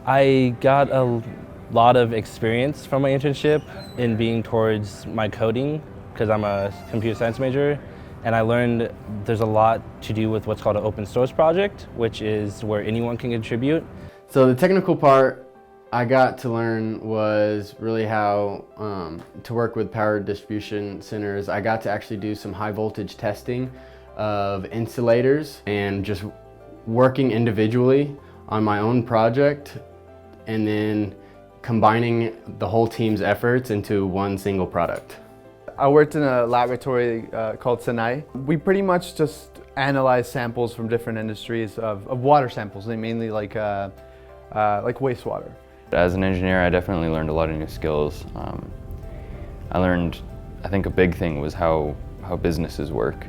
I got a lot of experience from my internship in being towards my coding because I'm a computer science major, and I learned there's a lot to do with what's called an open source project, which is where anyone can contribute. So the technical part I got to learn was really how to work with power distribution centers. I got to actually do some high voltage testing of insulators and just working individually on my own project and then combining the whole team's efforts into one single product. I worked in a laboratory called Senai. We pretty much just analyze samples from different industries of water samples, mainly like wastewater. As an engineer, I definitely learned a lot of new skills. I think a big thing was how businesses work,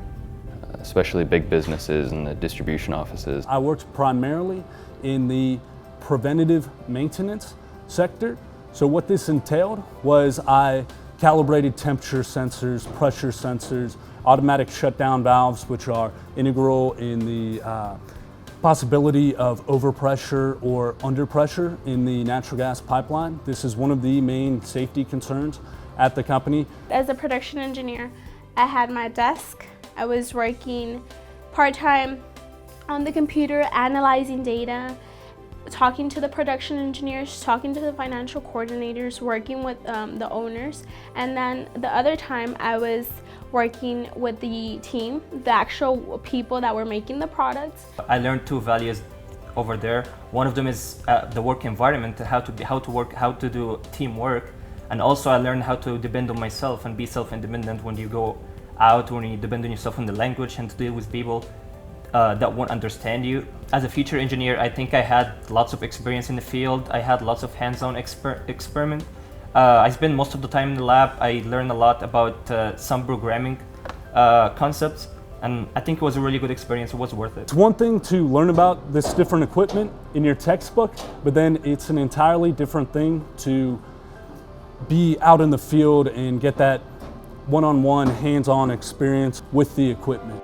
especially big businesses and the distribution offices. I worked primarily in the preventative maintenance sector. So what this entailed was I calibrated temperature sensors, pressure sensors, automatic shutdown valves, which are integral in the possibility of overpressure or underpressure in the natural gas pipeline. This is one of the main safety concerns at the company. As a production engineer, I had my desk. I was working part-time on the computer, analyzing data, talking to the production engineers, talking to the financial coordinators, working with the owners. And then the other time I was working with the team, the actual people that were making the products. I learned two values over there. One of them is the work environment, how to do teamwork. And also I learned how to depend on myself and be self-independent when you go out, when you depend on yourself on the language and to deal with people that won't understand you. As a future engineer, I think I had lots of experience in the field. I had lots of hands-on experiment. I spent most of the time in the lab. I learned a lot about some programming concepts, and I think it was a really good experience. It was worth it. It's one thing to learn about this different equipment in your textbook, but then it's an entirely different thing to be out in the field and get that one-on-one, hands-on experience with the equipment.